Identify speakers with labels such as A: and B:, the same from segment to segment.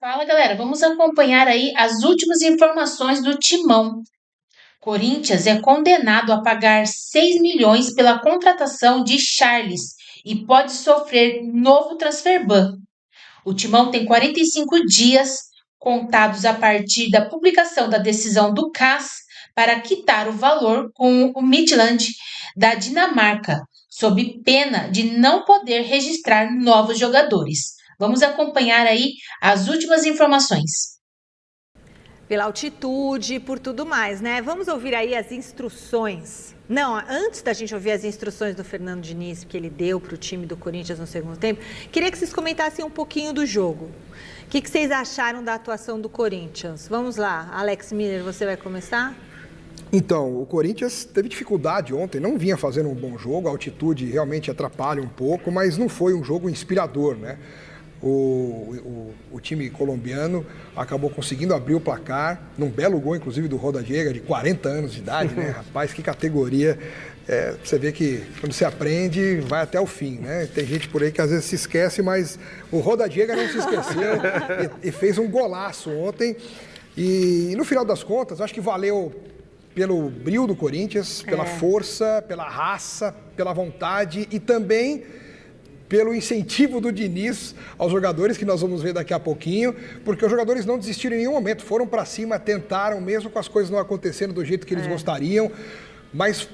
A: Fala, galera, vamos acompanhar aí as últimas informações do Timão. Corinthians é condenado a pagar 6 milhões pela contratação de Charles e pode sofrer novo transfer ban. O Timão tem 45 dias contados a partir da publicação da decisão do CAS para quitar o valor com o Midtjylland da Dinamarca, sob pena de não poder registrar novos jogadores. Vamos acompanhar aí as últimas informações.
B: Pela altitude, por tudo mais, né? Vamos ouvir aí as instruções. Não, antes da gente ouvir as instruções do Fernando Diniz, que ele deu para o time do Corinthians no segundo tempo, queria que vocês comentassem um pouquinho do jogo. O que vocês acharam da atuação do Corinthians? Vamos lá, Alex Miller, você vai começar?
C: Então, o Corinthians teve dificuldade ontem, não vinha fazendo um bom jogo, a altitude realmente atrapalha um pouco, mas não foi um jogo inspirador, né? O time colombiano acabou conseguindo abrir o placar, num belo gol, inclusive, do Roda Diego, de 40 anos de idade, né? Rapaz, que categoria. Você vê que quando você aprende, vai até o fim, né? Tem gente por aí que às vezes se esquece, mas o Roda Diego não se esqueceu e fez um golaço ontem. E no final das contas, acho que valeu pelo brio do Corinthians, pela força, pela raça, pela vontade e também pelo incentivo do Diniz aos jogadores, que nós vamos ver daqui a pouquinho, porque os jogadores não desistiram em nenhum momento, foram para cima, tentaram, mesmo com as coisas não acontecendo do jeito que eles gostariam, mas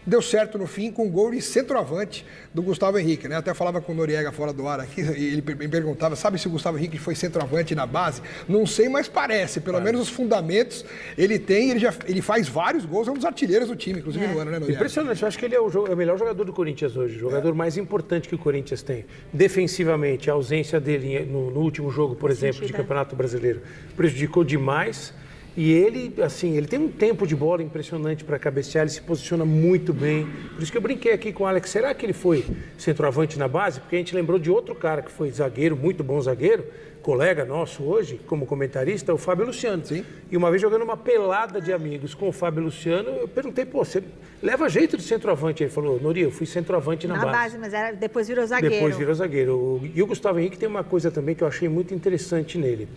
C: deu certo no fim com um gol de centroavante do Gustavo Henrique, né? Até falava com o Noriega fora do ar aqui, e ele me perguntava, sabe se o Gustavo Henrique foi centroavante na base? Não sei, mas parece, pelo menos os fundamentos ele tem, ele faz vários gols, é um dos artilheiros do time, inclusive no ano, né, Noriega?
D: Impressionante, eu acho que ele é o melhor jogador do Corinthians hoje, o jogador mais importante que o Corinthians tem. Defensivamente, a ausência dele no último jogo, por exemplo, de Campeonato Brasileiro, prejudicou demais. E ele, assim, ele tem um tempo de bola impressionante para cabecear, ele se posiciona muito bem. Por isso que eu brinquei aqui com o Alex, será que ele foi centroavante na base? Porque a gente lembrou de outro cara que foi zagueiro, muito bom zagueiro, colega nosso hoje, como comentarista, o Fábio Luciano.
C: Sim.
D: E uma vez jogando uma pelada de amigos com o Fábio Luciano, eu perguntei, pô, você leva jeito de centroavante? Ele falou, Nori, eu fui centroavante na base.
B: Mas depois virou zagueiro.
D: Depois virou zagueiro. E o Gustavo Henrique tem uma coisa também que eu achei muito interessante nele.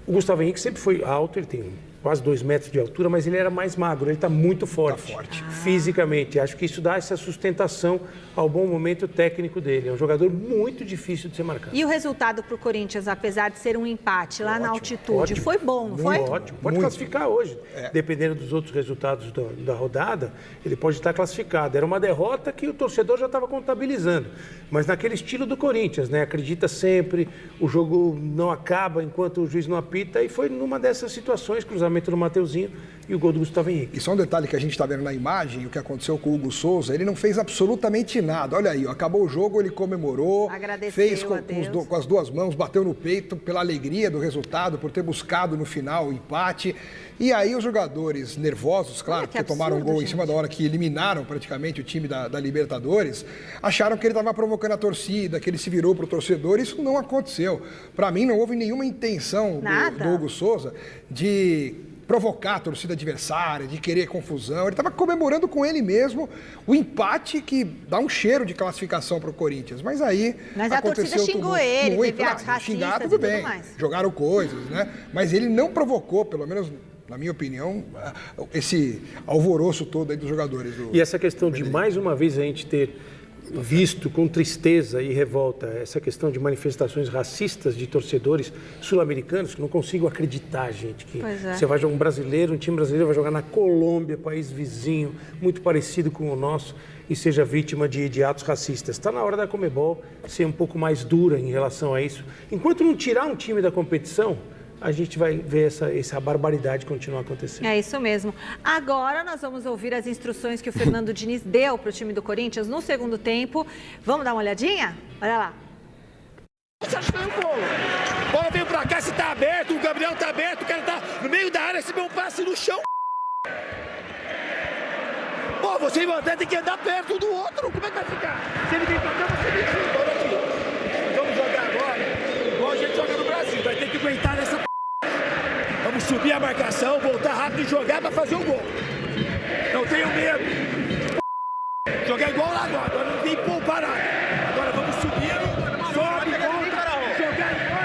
D: O Gustavo Henrique sempre foi alto, ele tem quase 2 metros de altura, mas ele era mais magro, ele está muito forte, fisicamente. Acho que isso dá essa sustentação ao bom momento técnico dele. É um jogador muito difícil de ser marcado.
B: E o resultado para o Corinthians, apesar de ser um empate lá na altitude, foi bom, não foi?
D: Ótimo, pode classificar hoje. Dependendo dos outros resultados da rodada, ele pode estar classificado. Era uma derrota que o torcedor já estava contabilizando, mas naquele estilo do Corinthians, né? Acredita sempre, o jogo não acaba enquanto o juiz não apita, e foi numa dessas situações, cruzamento do Mateuzinho e o gol do Gustavo Henrique.
C: E só um detalhe que a gente está vendo na imagem, o que aconteceu com o Hugo Souza, ele não fez absolutamente nada. Olha aí, ó, acabou o jogo, ele comemorou, fez com as 2 mãos, bateu no peito pela alegria do resultado, por ter buscado no final o empate. E aí os jogadores nervosos, claro, porque tomaram um gol em cima da hora, que eliminaram praticamente o time da Libertadores, acharam que ele estava provocando a torcida, que ele se virou para o torcedor. Isso não aconteceu. Para mim, não houve nenhuma intenção do Hugo Souza de provocar a torcida adversária, de querer confusão. Ele estava comemorando com ele mesmo o empate, que dá um cheiro de classificação para o Corinthians. Mas aí
B: a torcida xingou ele, teve atos racistas
C: xingar, tudo bem,
B: mais.
C: Jogaram coisas, né? Mas ele não provocou, pelo menos na minha opinião, esse alvoroço todo aí dos jogadores.
D: E essa questão de, mais uma vez, a gente ter visto com tristeza e revolta essa questão de manifestações racistas de torcedores sul-americanos, que não consigo acreditar, gente, que você vai jogar um time brasileiro vai jogar na Colômbia, país vizinho, muito parecido com o nosso, e seja vítima de atos racistas. Está na hora da Conmebol ser um pouco mais dura em relação a isso. Enquanto não tirar um time da competição, a gente vai ver essa barbaridade continuar acontecendo.
B: É isso mesmo. Agora nós vamos ouvir as instruções que o Fernando Diniz deu para o time do Corinthians no segundo tempo. Vamos dar uma olhadinha? Olha lá.
E: Você acha que foi um gol? Bola veio pra cá, se tá aberto, o Gabriel tá aberto, o cara tá no meio da área, recebeu um passe no chão. Pô, você e o André tem que andar perto do outro, como é que vai ficar? Se ele vem pra cá, você vem junto, olha aqui. Vamos jogar agora, igual a gente joga no Brasil, vai ter que aguentar nessa p***. Vamos subir a marcação, voltar rápido e jogar pra fazer o gol. Não tenho medo. Jogar igual lá agora não tem poupar nada. Agora vamos subir, sobe, volta, jogar igual.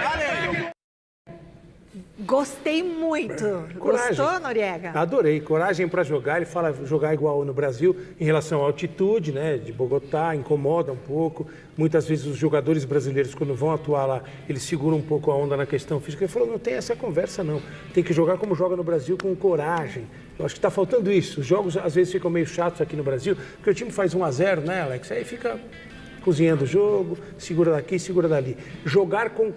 B: Gostei muito.
D: Coragem.
B: Gostou, Noriega?
D: Adorei. Coragem para jogar. Ele fala jogar igual no Brasil em relação à altitude, né? De Bogotá, incomoda um pouco. Muitas vezes os jogadores brasileiros, quando vão atuar lá, eles seguram um pouco a onda na questão física. Ele falou, não tem essa conversa, não. Tem que jogar como joga no Brasil, com coragem. Eu acho que está faltando isso. Os jogos, às vezes, ficam meio chatos aqui no Brasil, porque o time faz 1-0, né, Alex? Aí fica cozinhando o jogo, segura daqui, segura dali. Jogar com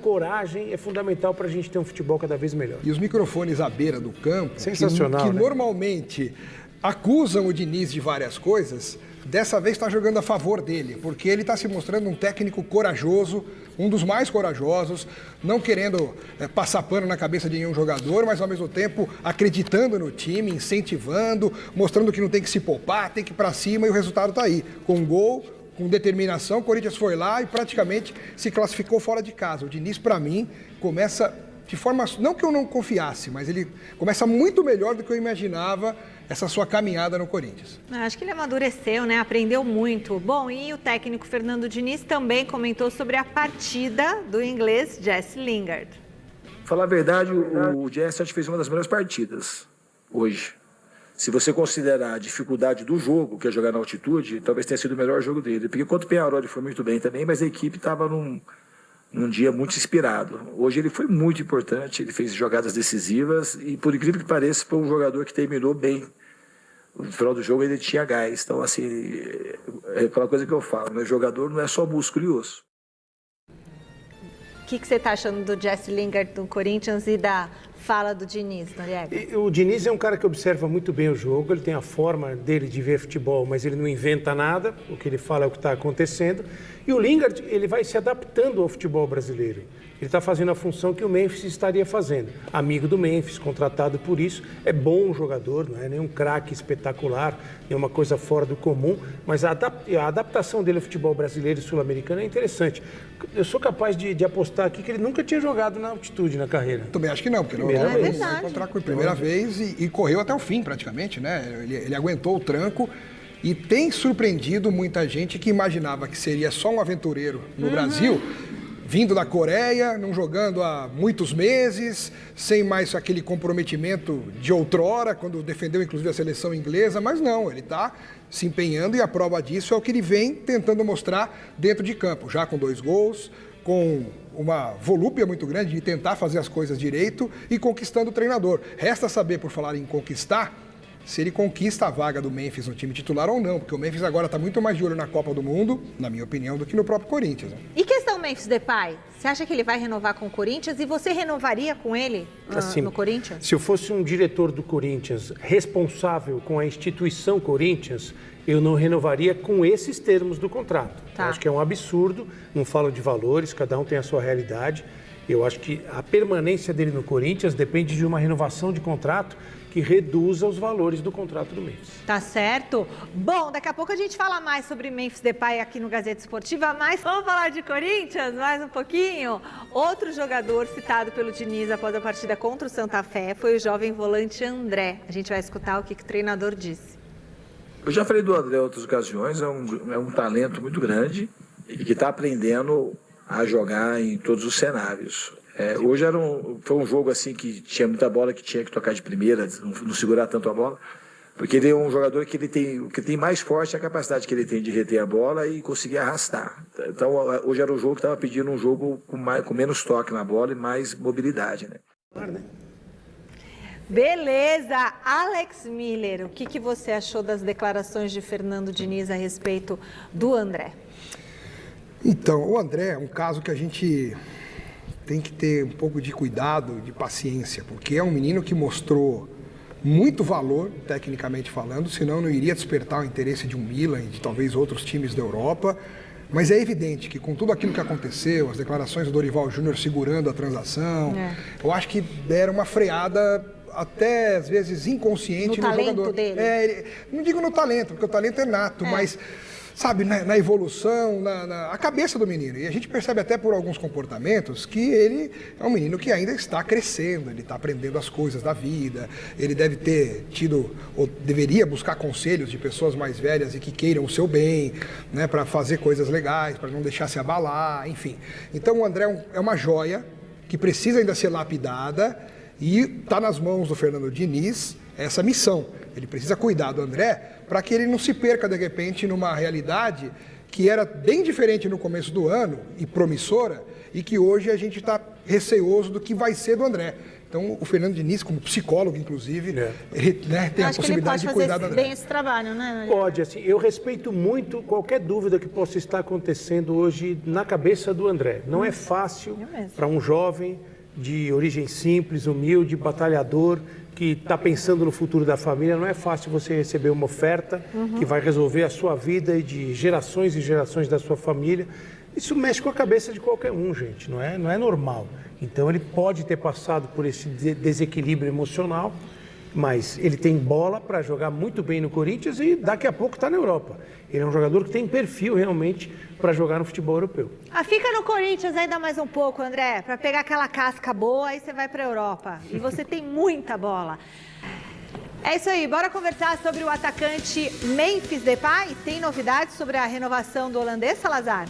D: fundamental para a gente ter um futebol cada vez melhor.
C: E os microfones à beira do campo,
D: sensacional,
C: que
D: né?
C: Normalmente acusam o Diniz de várias coisas, dessa vez está jogando a favor dele, porque ele está se mostrando um técnico corajoso, um dos mais corajosos, não querendo passar pano na cabeça de nenhum jogador, mas ao mesmo tempo acreditando no time, incentivando, mostrando que não tem que se poupar, tem que ir para cima, e o resultado está aí, com um gol, com determinação. O Corinthians foi lá e praticamente se classificou fora de casa. O Diniz, para mim, começa de forma, não que eu não confiasse, mas ele começa muito melhor do que eu imaginava essa sua caminhada no Corinthians.
B: Acho que ele amadureceu, né? Aprendeu muito. Bom, e o técnico Fernando Diniz também comentou sobre a partida do inglês Jesse Lingard.
E: Falar a verdade, o Jesse acho que fez uma das melhores partidas hoje. Se você considerar a dificuldade do jogo, que é jogar na altitude, talvez tenha sido o melhor jogo dele. Porque contra o Peñarol ele foi muito bem também, mas a equipe estava num dia muito inspirado. Hoje ele foi muito importante, ele fez jogadas decisivas e, por incrível que pareça, foi um jogador que terminou bem. No final do jogo ele tinha gás. Então, assim, é aquela coisa que eu falo, né? Jogador não é só músculo e osso.
B: O que você está achando do Jesse Lingard do Corinthians e da fala do Diniz, Noriega?
D: O Diniz é um cara que observa muito bem o jogo, ele tem a forma dele de ver futebol, mas ele não inventa nada, o que ele fala é o que está acontecendo. E o Lingard, ele vai se adaptando ao futebol brasileiro. Ele está fazendo a função que o Memphis estaria fazendo. Amigo do Memphis, contratado por isso, é bom jogador, não é nenhum craque espetacular, nenhuma coisa fora do comum, mas a adaptação dele ao futebol brasileiro e sul-americano é interessante. Eu sou capaz de apostar aqui que ele nunca tinha jogado na altitude na carreira.
C: Também acho que não, porque
D: Primeira vez.
C: Vai encontrar com a primeira vez e correu até o fim praticamente, né? Ele aguentou o tranco e tem surpreendido muita gente que imaginava que seria só um aventureiro no Brasil, vindo da Coreia, não jogando há muitos meses, sem mais aquele comprometimento de outrora, quando defendeu inclusive a seleção inglesa, mas não, ele está se empenhando e a prova disso é o que ele vem tentando mostrar dentro de campo, já com 2 gols, com uma volúpia muito grande de tentar fazer as coisas direito e conquistando o treinador. Resta saber, por falar em conquistar, se ele conquista a vaga do Memphis no time titular ou não, porque o Memphis agora está muito mais de olho na Copa do Mundo, na minha opinião, do que no próprio Corinthians. Né?
B: E questão Memphis Depay, você acha que ele vai renovar com o Corinthians e você renovaria com ele
D: assim,
B: no Corinthians?
D: Se eu fosse um diretor do Corinthians responsável com a instituição Corinthians, eu não renovaria com esses termos do contrato.
B: Tá.
D: Eu acho que é um absurdo, não falo de valores, cada um tem a sua realidade. Eu acho que a permanência dele no Corinthians depende de uma renovação de contrato que reduza os valores do contrato do Memphis.
B: Tá certo. Bom, daqui a pouco a gente fala mais sobre Memphis Depay aqui no Gazeta Esportiva, mas vamos falar de Corinthians mais um pouquinho? Outro jogador citado pelo Diniz após a partida contra o Santa Fé foi o jovem volante André. A gente vai escutar o que o treinador disse.
E: Eu já falei do André em outras ocasiões, é um talento muito grande e que está aprendendo a jogar em todos os cenários. Hoje foi um jogo assim que tinha muita bola, que tinha que tocar de primeira, não segurar tanto a bola, porque ele é um jogador que tem mais forte a capacidade que ele tem de reter a bola e conseguir arrastar. Então hoje era um jogo que estava pedindo um jogo com menos toque na bola e mais mobilidade, né?
B: Beleza! Alex Miller, o que você achou das declarações de Fernando Diniz a respeito do André?
C: Então, o André é um caso que a gente tem que ter um pouco de cuidado, de paciência, porque é um menino que mostrou muito valor, tecnicamente falando, senão não iria despertar o interesse de um Milan e de talvez outros times da Europa. Mas é evidente que com tudo aquilo que aconteceu, as declarações do Dorival Júnior segurando a transação, eu acho que deram uma freada até, às vezes, inconsciente no jogador.
B: No talento dele?
C: Não digo no talento, porque o talento é nato, mas, sabe, na evolução, na cabeça do menino. E a gente percebe até por alguns comportamentos que ele é um menino que ainda está crescendo, ele está aprendendo as coisas da vida, ele deve ter tido, ou deveria buscar conselhos de pessoas mais velhas e que queiram o seu bem, né, para fazer coisas legais, para não deixar se abalar, enfim. Então o André é uma joia que precisa ainda ser lapidada. E está nas mãos do Fernando Diniz essa missão. Ele precisa cuidar do André para que ele não se perca, de repente, numa realidade que era bem diferente no começo do ano e promissora, e que hoje a gente está receoso do que vai ser do André. Então, o Fernando Diniz, como psicólogo, inclusive, ele, tem a possibilidade de cuidar do André.
B: Bem esse trabalho, né?
D: Pode, assim, eu respeito muito qualquer dúvida que possa estar acontecendo hoje na cabeça do André. Não é fácil para um jovem de origem simples, humilde, batalhador, que está pensando no futuro da família, não é fácil você receber uma oferta que vai resolver a sua vida e de gerações e gerações da sua família. Isso mexe com a cabeça de qualquer um, gente, não é normal. Então ele pode ter passado por esse desequilíbrio emocional, mas ele tem bola para jogar muito bem no Corinthians e daqui a pouco está na Europa. Ele é um jogador que tem perfil realmente para jogar no futebol europeu.
B: Fica no Corinthians ainda mais um pouco, André, para pegar aquela casca boa, aí você vai para a Europa. E você tem muita bola. É isso aí, bora conversar sobre o atacante Memphis Depay. Tem novidades sobre a renovação do holandês, Salazar?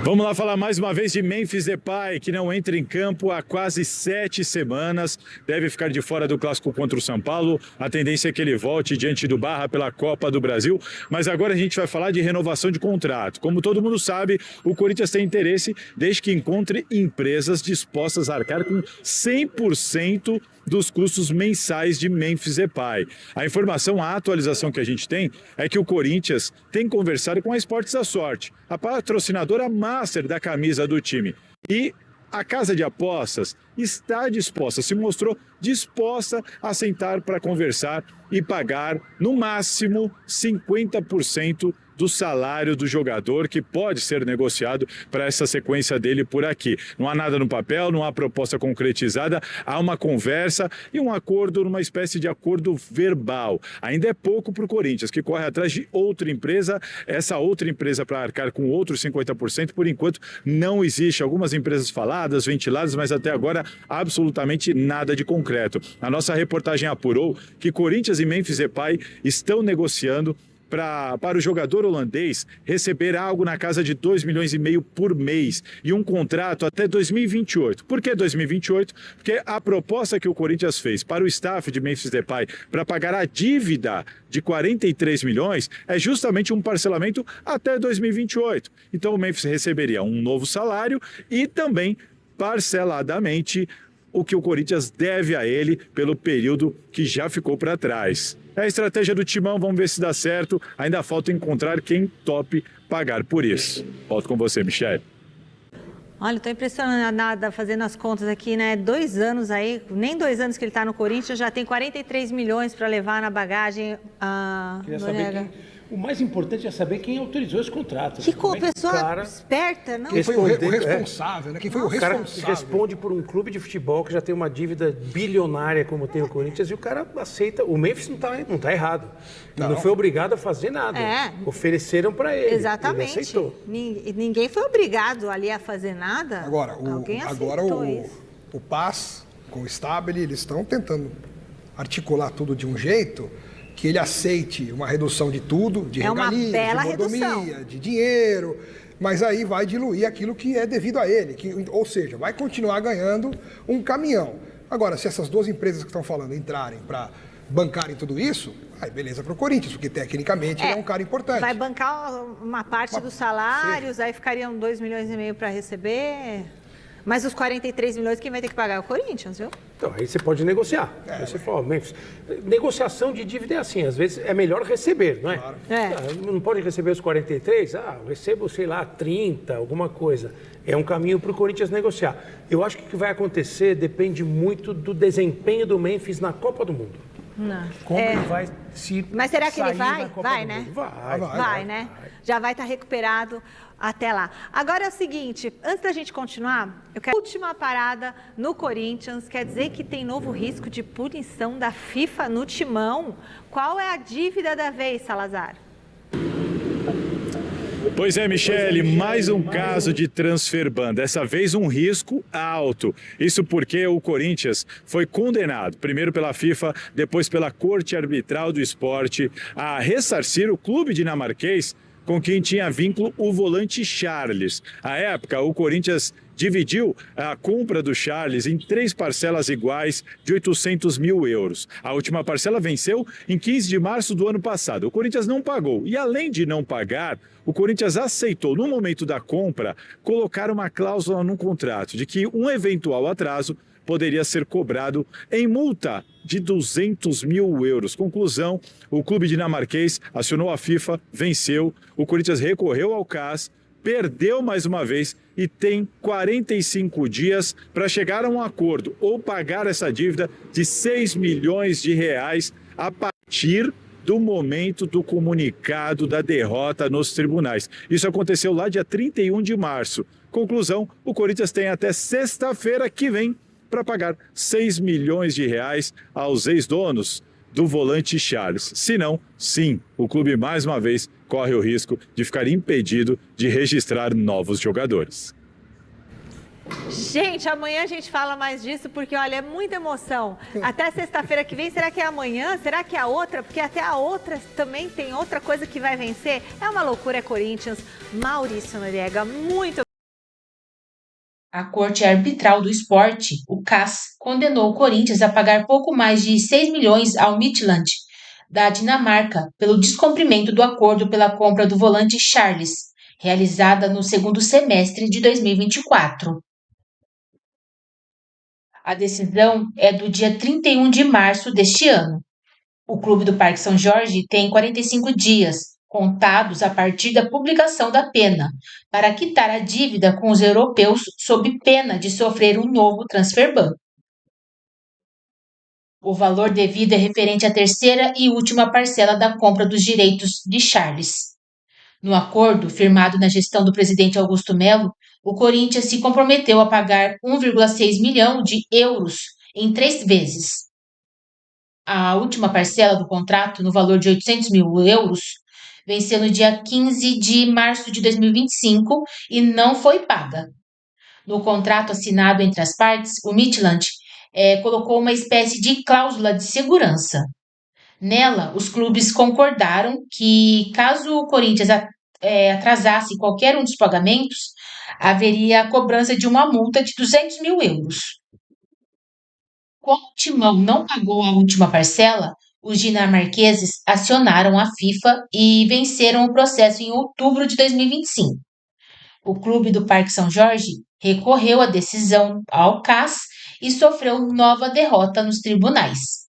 F: Vamos lá falar mais uma vez de Memphis Depay, que não entra em campo há quase 7 semanas. Deve ficar de fora do clássico contra o São Paulo. A tendência é que ele volte diante do Barra pela Copa do Brasil. Mas agora a gente vai falar de renovação de contrato. Como todo mundo sabe, o Corinthians tem interesse desde que encontre empresas dispostas a arcar com 100% dos custos mensais de Memphis Depay. A informação, a atualização que a gente tem é que o Corinthians tem conversado com a Esportes da Sorte, a patrocinadora master da camisa do time. E a casa de apostas está disposta, se mostrou disposta a sentar para conversar e pagar no máximo 50% do salário do jogador, que pode ser negociado para essa sequência dele por aqui. Não há nada no papel, não há proposta concretizada, há uma conversa e um acordo, numa espécie de acordo verbal. Ainda é pouco para o Corinthians, que corre atrás de outra empresa. Essa outra empresa para arcar com outros 50%, por enquanto, não existe. Algumas empresas faladas, ventiladas, mas até agora absolutamente nada de concreto. A nossa reportagem apurou que Corinthians e Memphis Depay estão negociando para o jogador holandês receber algo na casa de 2,5 milhões por mês e um contrato até 2028. Por que 2028? Porque a proposta que o Corinthians fez para o staff de Memphis Depay para pagar a dívida de 43 milhões é justamente um parcelamento até 2028. Então o Memphis receberia um novo salário e também parceladamente o que o Corinthians deve a ele pelo período que já ficou para trás. É a estratégia do Timão, vamos ver se dá certo. Ainda falta encontrar quem tope pagar por isso. Volto com você, Michele.
B: Olha, estou impressionada fazendo as contas aqui, né? 2 anos aí, nem 2 anos que ele está no Corinthians, já tem 43 milhões para levar na bagagem.
D: Queria saber o mais importante é saber quem autorizou esse contrato.
B: Que pessoa esperta, não?
C: Quem foi o responsável, né? Quem foi o responsável?
D: O cara responde por um clube de futebol que já tem uma dívida bilionária como tem o Corinthians e o cara aceita. O Memphis não tá errado. Não foi obrigado a fazer nada. Ofereceram para ele.
B: Exatamente.
D: Ele aceitou.
B: Ninguém foi obrigado ali a fazer nada.
C: Agora, o Paz com o Stabile, eles estão tentando articular tudo de um jeito que ele aceite uma redução de tudo, de regalia, de mordomia, de dinheiro, mas aí vai diluir aquilo que é devido a ele, ou seja, vai continuar ganhando um caminhão. Agora, se essas 2 empresas que estão falando entrarem para bancarem tudo isso, aí beleza para o Corinthians, porque tecnicamente ele é um cara importante.
B: Vai bancar uma parte dos salários, aí ficariam 2,5 milhões para receber. Mas os 43 milhões quem vai ter que pagar é o Corinthians, viu?
D: Então, aí você pode negociar. Aí você fala, Memphis, negociação de dívida é assim, às vezes é melhor receber, não é?
C: Claro.
D: Não pode receber os 43? Eu recebo, sei lá, 30, alguma coisa. É um caminho para o Corinthians negociar. Eu acho que o que vai acontecer depende muito do desempenho do Memphis na Copa do Mundo.
B: Não.
D: Como ele vai se
B: Mas será que ele vai?
D: sair da Copa
B: Vai,
D: do
B: né?
D: Mundo? Vai,
B: né? Já vai estar recuperado até lá. Agora é o seguinte, antes da gente continuar, eu quero a última parada no Corinthians, quer dizer que tem novo risco de punição da FIFA no Timão. Qual é a dívida da vez, Salazar?
F: Pois é, Michele, mais um caso de transfer ban, dessa vez um risco alto. Isso porque o Corinthians foi condenado, primeiro pela FIFA, depois pela Corte Arbitral do Esporte, a ressarcir o clube dinamarquês com quem tinha vínculo o volante Charles. À época, o Corinthians dividiu a compra do Charles em 3 parcelas iguais de 800 mil euros. A última parcela venceu em 15 de março do ano passado. O Corinthians não pagou e, além de não pagar, o Corinthians aceitou, no momento da compra, colocar uma cláusula no contrato de que um eventual atraso poderia ser cobrado em multa de 200 mil euros. Conclusão, o clube dinamarquês acionou a FIFA, venceu, o Corinthians recorreu ao CAS, perdeu mais uma vez e tem 45 dias para chegar a um acordo ou pagar essa dívida de 6 milhões de reais a partir do momento do comunicado da derrota nos tribunais. Isso aconteceu lá dia 31 de março. Conclusão, o Corinthians tem até sexta-feira que vem para pagar 6 milhões de reais aos ex-donos do volante Charles. Se não, sim, o clube mais uma vez corre o risco de ficar impedido de registrar novos jogadores.
B: Gente, amanhã a gente fala mais disso, porque, olha, é muita emoção. Até sexta-feira que vem, será que é amanhã? Será que é a outra? Porque até a outra também tem outra coisa que vai vencer. É uma loucura, é Corinthians. Maurício Noriega, muito.
A: A Corte Arbitral do Esporte, o CAS, condenou o Corinthians a pagar pouco mais de 6 milhões ao Midtjylland, da Dinamarca, pelo descumprimento do acordo pela compra do volante Charles, realizada no segundo semestre de 2024. A decisão é do dia 31 de março deste ano. O Clube do Parque São Jorge tem 45 dias, contados a partir da publicação da pena, para quitar a dívida com os europeus sob pena de sofrer um novo transfer ban. O valor devido é referente à terceira e última parcela da compra dos direitos de Charles. No acordo firmado na gestão do presidente Augusto Melo, o Corinthians se comprometeu a pagar 1,6 milhão de euros em 3 vezes. A última parcela do contrato, no valor de 800 mil euros, venceu no dia 15 de março de 2025 e não foi paga. No contrato assinado entre as partes, o Midtjylland colocou uma espécie de cláusula de segurança. Nela, os clubes concordaram que, caso o Corinthians atrasasse qualquer um dos pagamentos, haveria a cobrança de uma multa de 200 mil euros. Como o Timão não pagou a última parcela, os dinamarqueses acionaram a FIFA e venceram o processo em outubro de 2025. O Clube do Parque São Jorge recorreu à decisão ao CAS e sofreu nova derrota nos tribunais.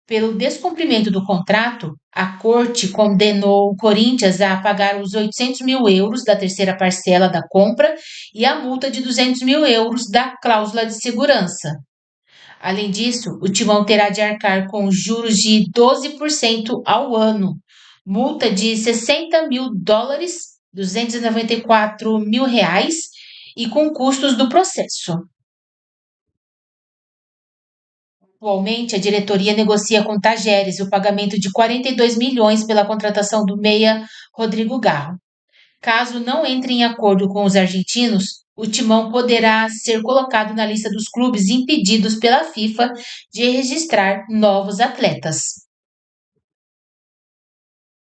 A: Pelo descumprimento do contrato, a Corte condenou o Corinthians a pagar os 800 mil euros da terceira parcela da compra e a multa de 200 mil euros da cláusula de segurança. Além disso, o Timão terá de arcar com juros de 12% ao ano, multa de 60 mil dólares, 294 mil reais, e com custos do processo. Atualmente, a diretoria negocia com Tajeres o pagamento de 42 milhões pela contratação do meia Rodrigo Garro. Caso não entre em acordo com os argentinos, o Timão poderá ser colocado na lista dos clubes impedidos pela FIFA de registrar novos atletas.